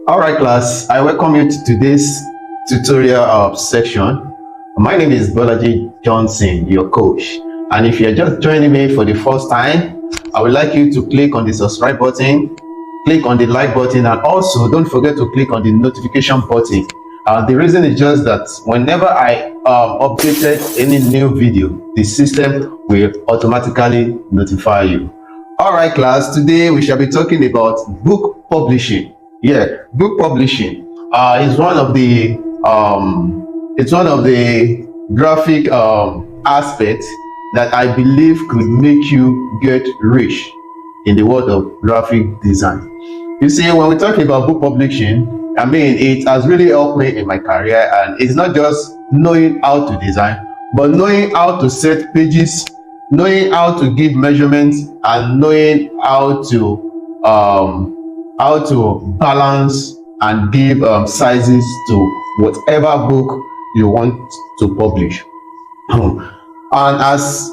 All right, class. I welcome you to today's tutorial section. My name is Bolaji Johnson, your coach. And if you're just joining me for the first time, I would like you to click on the subscribe button, click on the like button, and also don't forget to click on the notification button. The reason is just that whenever I updated any new video, the system will automatically notify you. All right, class. Today we shall be talking about book publishing. Yeah, book publishing is one of the graphic aspects that I believe could make you get rich in the world of graphic design. You see, when we talk about book publishing, I mean, it has really helped me in my career, and it's not just knowing how to design, but knowing how to set pages, knowing how to give measurements, and knowing how to balance and give sizes to whatever book you want to publish. And as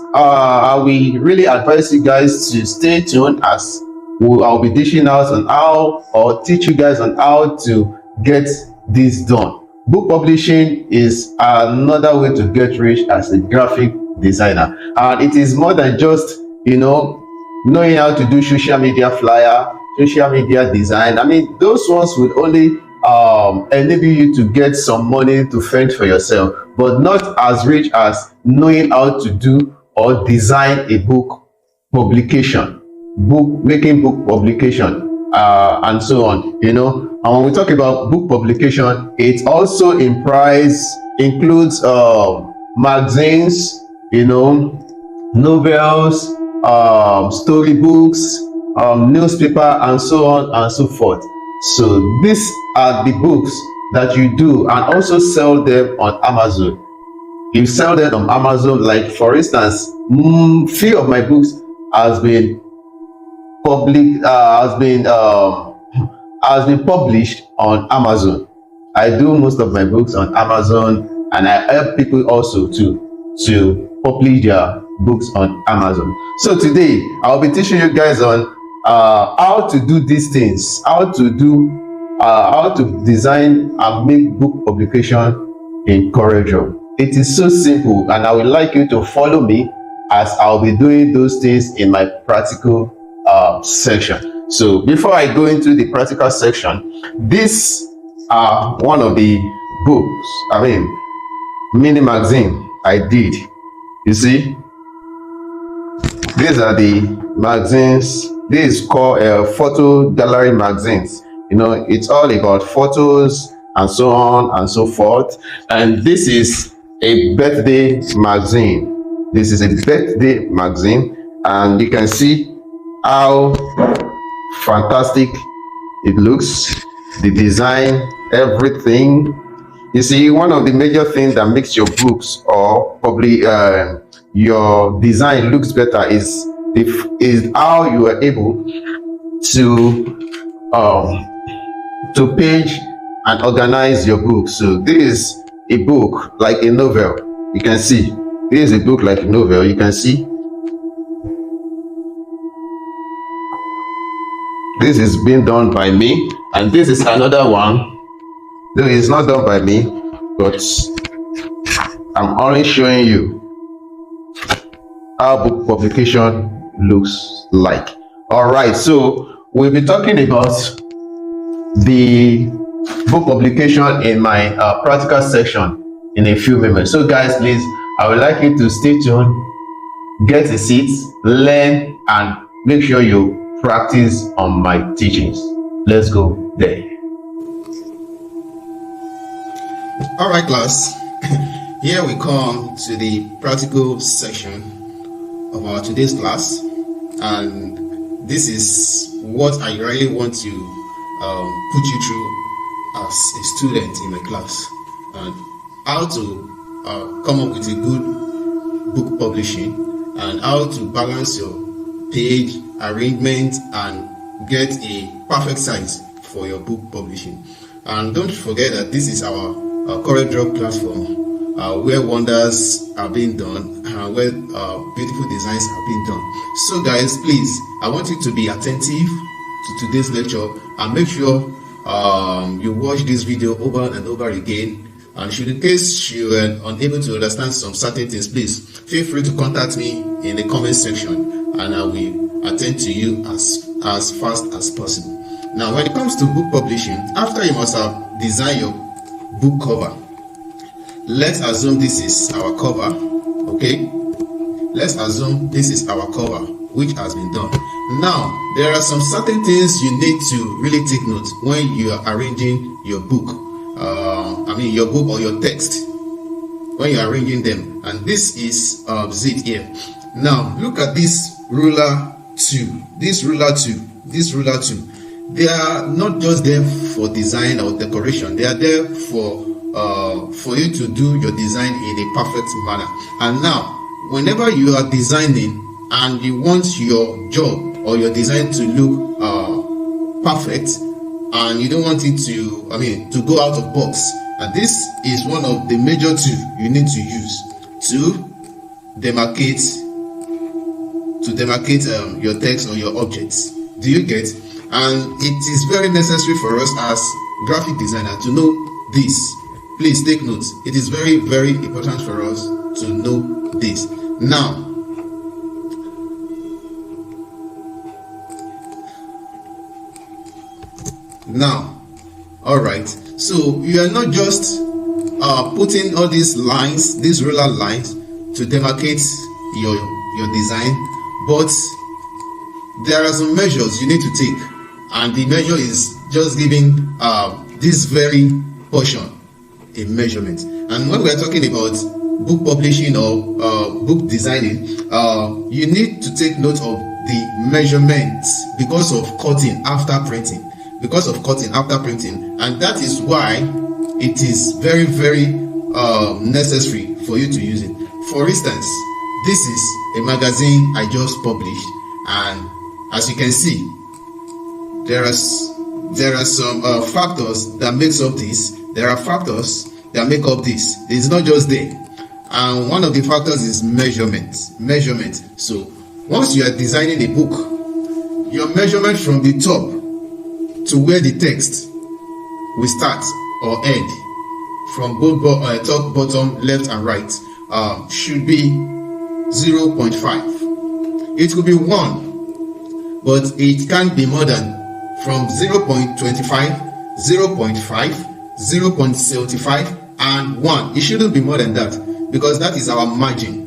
we really advise you guys to stay tuned, as I'll be dishing out on how, or teach you guys on how to get this done. Book publishing is another way to get rich as a graphic designer, and it is more than just knowing how to do social media flyer, social media design. I mean, those ones would only enable you to get some money to fend for yourself, but not as rich as knowing how to do or design a book publication, making book publication, and so on. And when we talk about book publication, it also includes magazines, novels, storybooks, newspaper, and so on and so forth. So these are the books that you do, and also sell them on Amazon. You sell them on Amazon, like for instance, few of my books has been published on Amazon. I do most of my books on Amazon, and I help people also to publish their books on Amazon. So today I'll be teaching you guys on how to do these things, how to design and make book publication in CorelDRAW. It is so simple, and I would like you to follow me as I'll be doing those things in my practical section. So before I go into the practical section, these are one of the books, mini magazine I did. You see, these are the magazines. This is called photo gallery magazines. It's all about photos and so on and so forth. And this is a birthday magazine. This is a birthday magazine, and you can see how fantastic it looks, the design, everything. You see, one of the major things that makes your books, or probably your design, looks better is how you are able to page and organize your book. So this is a book like a novel. You can see this is a book like a novel. You can see this is being done by me, and this is another one. Though it's not done by me, but I'm only showing you how book publication looks like. All right, so we'll be talking about the book publication in my practical section in a few minutes. So guys, please, I would like you to stay tuned, get a seat, learn, and make sure you practice on my teachings. Let's go there. All right, class. Here we come to the practical section of our today's class, and this is what I really want to put you through as a student in my class, and how to come up with a good book publishing, and how to balance your page arrangement and get a perfect size for your book publishing. And don't forget that this is our CorelDRAW platform, where wonders are being done, where beautiful designs are being done. So guys, please, I want you to be attentive to today's lecture, and make sure you watch this video over and over again, and should in case you are unable to understand some certain things, please feel free to contact me in the comment section, and I will attend to you as fast as possible. Now, when it comes to book publishing, after you must have designed your book cover. Let's assume this is our cover. Okay, let's assume this is our cover, which has been done. Now, there are some certain things you need to really take note when you are arranging your book. Your book or your text, when you are arranging them. And this is it here. Now, look at this ruler 2. This ruler 2. They are not just there for design or decoration. They are there for you to do your design in a perfect manner. And now, whenever you are designing and you want your job or your design to look perfect, and you don't want it to go out of box, and this is one of the major tools you need to use to demarcate your text or your objects. Do you get? And it is very necessary for us as graphic designer to know this. Please take notes. It is very, very important for us to know this. Now, all right. So you are not just putting all these lines, these ruler lines, to demarcate your design, but there are some measures you need to take, and the measure is just giving this very portion a measurement. And when we are talking about book publishing or book designing, you need to take note of the measurements because of cutting after printing. And that is why it is very, very necessary for you to use it. For instance, this is a magazine I just published, and as you can see, there are some factors that makes up this. There are factors that make up this. It's not just there. And one of the factors is measurement. So once you are designing a book, your measurement from the top to where the text will start or end, from both top, bottom, left and right, should be 0.5. It could be 1, but it can't be more than from 0.25, 0.5, 0.75 and 1. It shouldn't be more than that, because that is our margin.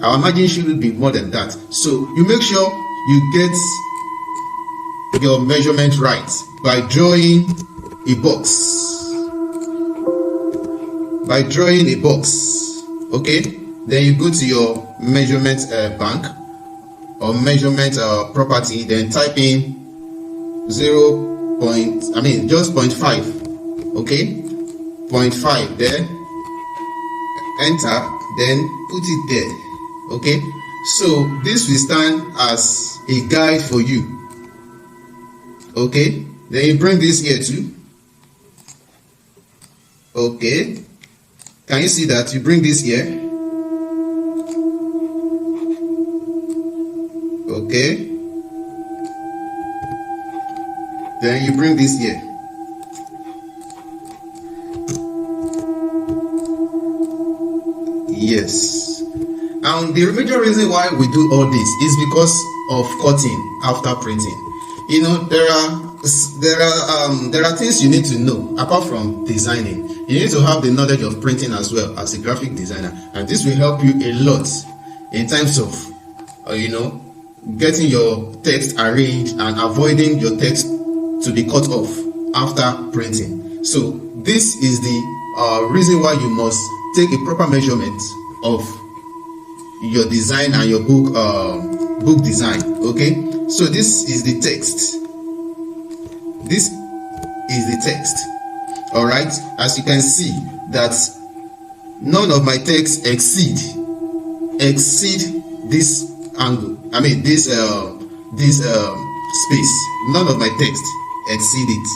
Our margin shouldn't be more than that. So you make sure you get your measurement right by drawing a box. Okay, then you go to your measurement bank or measurement property, then type in just 0.5. Okay, 0.5 there, enter, then put it there. Okay, so this will stand as a guide for you. Okay, then you bring this here too. Okay, can you see that? You bring this here. Okay, then you bring this here. Yes, and the major reason why we do all this is because of cutting after printing. You know, there are things you need to know apart from designing. You need to have the knowledge of printing as well as a graphic designer, and this will help you a lot in terms of getting your text arranged and avoiding your text to be cut off after printing. So this is the reason why you must take a proper measurement of your design and your book design. Okay, so this is the text. All right, as you can see that none of my text exceed this angle. This space. None of my text exceed it.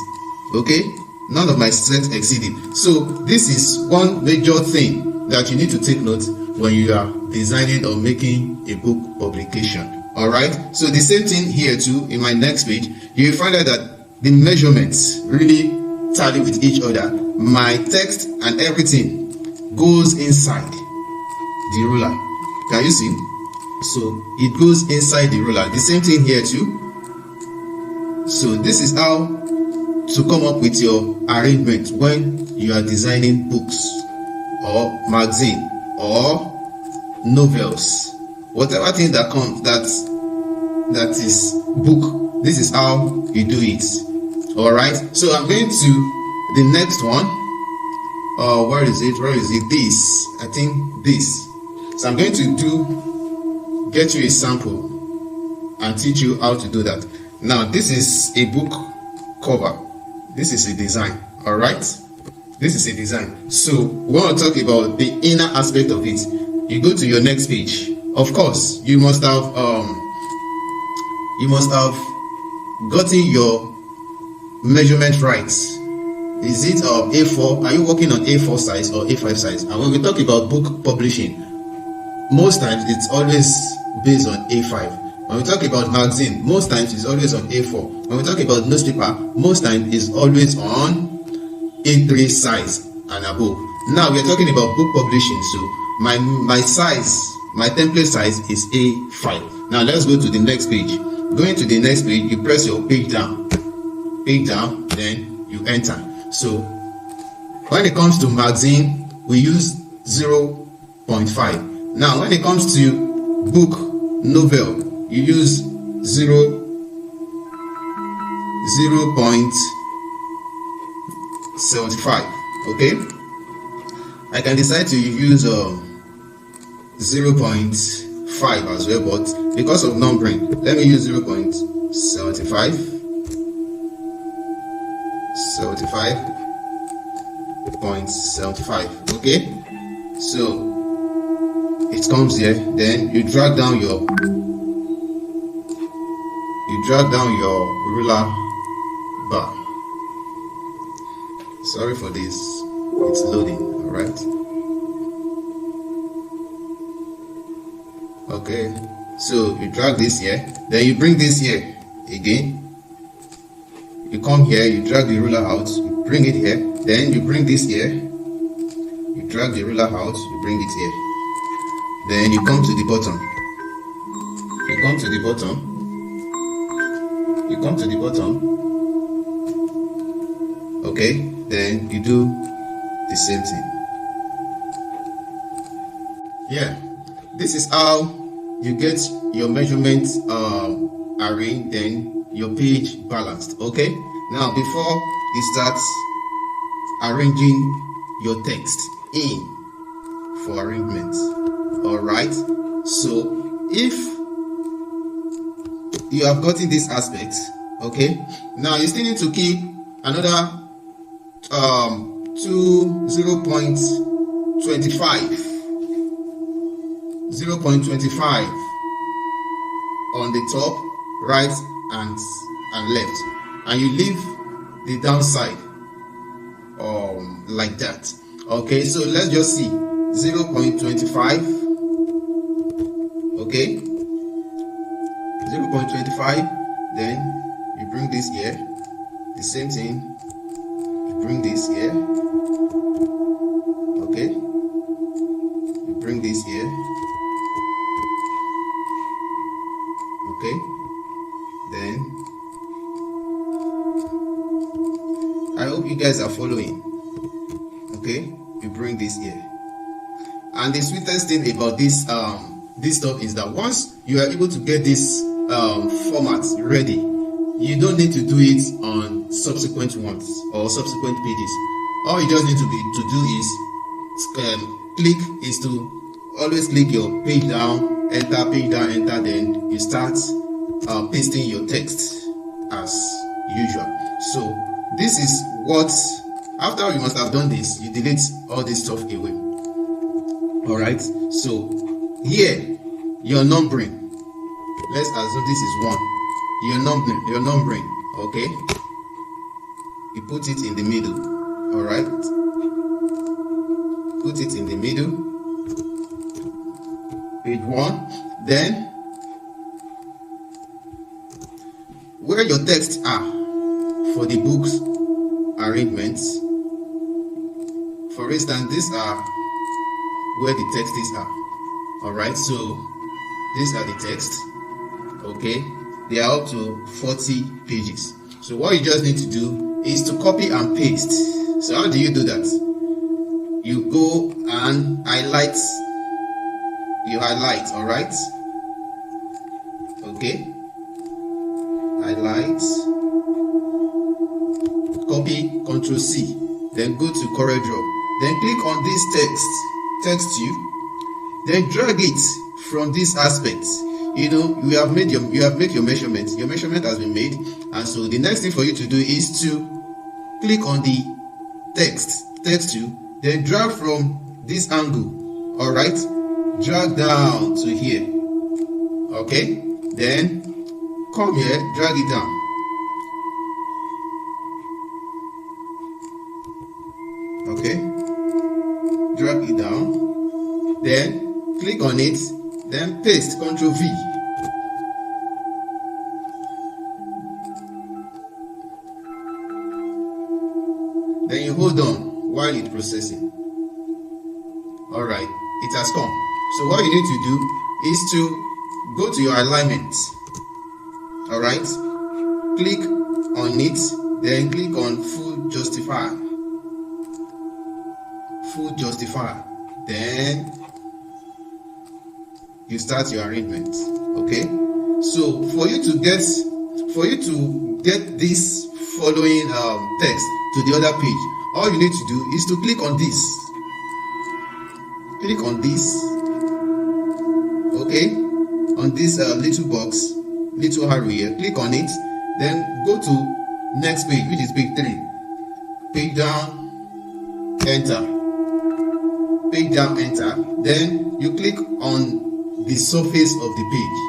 Okay, none of my text exceed it. So this is one major thing that you need to take note when you are designing or making a book publication. All right, so the same thing here too. In my next page, you will find out that the measurements really tally with each other, my text and everything goes inside the ruler. Can you see? So it goes inside the ruler. The same thing here too. So this is how to come up with your arrangement when you are designing books or magazine or novels, whatever thing that comes that is book. This is how you do it. All right, so I'm going to the next one. Where is it? This, I think this. So I'm going to get you a sample and teach you how to do that. Now this is a book cover. This is a design. All right, this is a design. So we want to talk about the inner aspect of it. You go to your next page. Of course, you must have gotten your measurement right. Is it A4? Are you working on A4 size or A5 size? And when we talk about book publishing, most times it's always based on A5. When we talk about magazine, most times it's always on A4. When we talk about newspaper, most times it's always on A3 size and above. Now we are talking about book publishing, so my size, my template size is A5. Now let's go to the next page. Going to the next page, you press your page down, then you enter. So when it comes to magazine, we use 0.5. Now when it comes to book, novel, you use 0.75. okay, I can decide to use 0.5 as well, but because of numbering, let me use 0.75. Okay, so it comes here. Then you drag down your ruler bar. Sorry for this, it's loading. All right, okay, so you drag this here, then you bring this here again. You come here, you drag the ruler out, you bring it here, then you bring this here, you drag the ruler out, you bring it here, then you come to the bottom, okay, then you do the same thing. Yeah, this is how you get your measurements arranged, then your page balanced. Okay, now before you start arranging your text in for arrangements, all right, so if you have gotten this aspect, okay, now you still need to keep another 0.25 on the top, right and left, and you leave the downside like that. Okay, so let's just see 0.25. okay, 0.25, then you bring this here, the same thing, you bring this here, okay, you bring this here, okay, then I hope you guys are following. Okay, you bring this here, and the sweetest thing about this stuff is that once you are able to get this format ready, you don't need to do it on subsequent ones or subsequent pages. All you just need to always click your page down, enter, then you start pasting your text as usual. So this is what, after you must have done this, you delete all this stuff away. All right, so here your numbering, let's assume this is 1. Your numbering, okay, you put it in the middle. All right, put it in the middle, page 1. Then where your text are for the book's arrangements. For instance, these are where the texts are. Alright, so these are the texts. Okay, they are up to 40 pages. So what you just need to do is to copy and paste. So how do you do that? You go and highlight. You highlight, alright? Okay. Highlight. Copy, Ctrl C. Then go to CorelDRAW. Then click on this text you. Then drag it from this aspect. You know, you have made your measurement. Your measurement has been made, and so the next thing for you to do is to click on the text you, then drag from this angle. All right, drag down to here. Okay, then come here, drag it down. Okay, drag it down. Then click on it. Then paste, Ctrl V. Then you hold on while it's processing. Alright, it has come. So what you need to do is to go to your alignment. Alright, click on it, then click on Full Justify. Full Justify. Then you start your arrangement. Okay, so for you to get this following text to the other page, all you need to do is to click on this. Click on this. Okay, on this little box, little arrow here. Click on it. Then go to next page, which is page 3. Page down, enter. Page down, enter. Then you click on the surface of the page.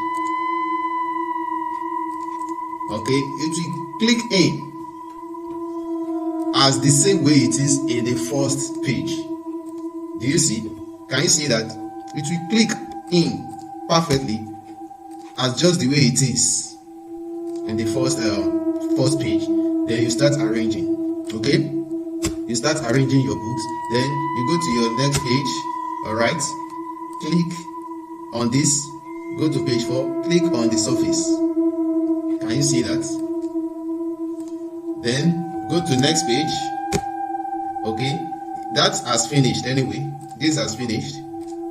Okay, it will click in as the same way it is in the first page. Do you see? Can you see that? It will click in perfectly as just the way it is in the first page. Then you start arranging. Okay, you start arranging your books. Then you go to your next page. All right, click on this, go to page 4, click on the surface. Can you see that? Then go to next page. Okay, that has finished anyway. This has finished.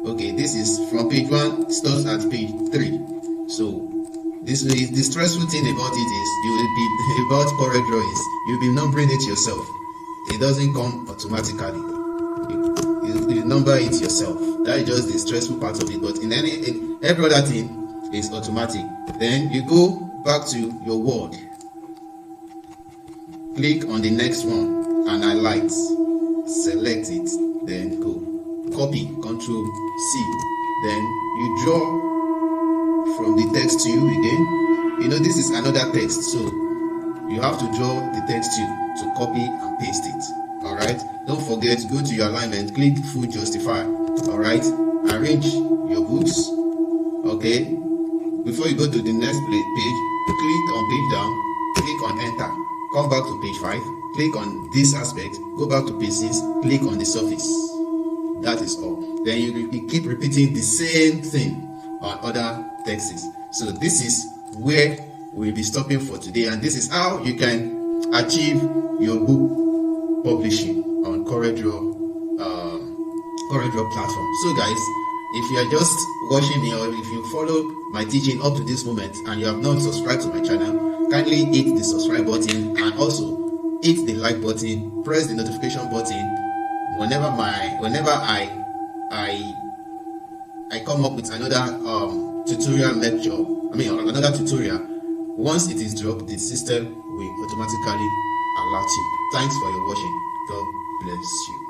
Okay, this is from page 1, starts at page 3. So this is the stressful thing about it is you will be about CorelDRAW is you'll be numbering it yourself. It doesn't come automatically. You number it yourself. That is just the stressful part of it. But in every other thing is automatic. Then you go back to your Word. Click on the next one and highlight. Select it. Then go. Copy. Ctrl C. Then you draw from the text to you again. You know this is another text, so you have to draw the text to copy and paste it. Alright, don't forget, go to your alignment, click Full Justify. Alright, arrange your books. Okay, before you go to the next page, click on page down, click on enter, come back to page 5, click on this aspect, go back to page 6, click on the surface. That is all. Then you keep repeating the same thing on other texts. So this is where we'll be stopping for today, and this is how you can achieve your book publishing on CorelDRAW platform. So guys, if you are just watching me or if you follow my teaching up to this moment and you have not subscribed to my channel, kindly hit the subscribe button and also hit the like button, press the notification button whenever I come up with another tutorial lecture, another tutorial. Once it is dropped, the system will automatically alert you. Thanks for your watching. God bless you.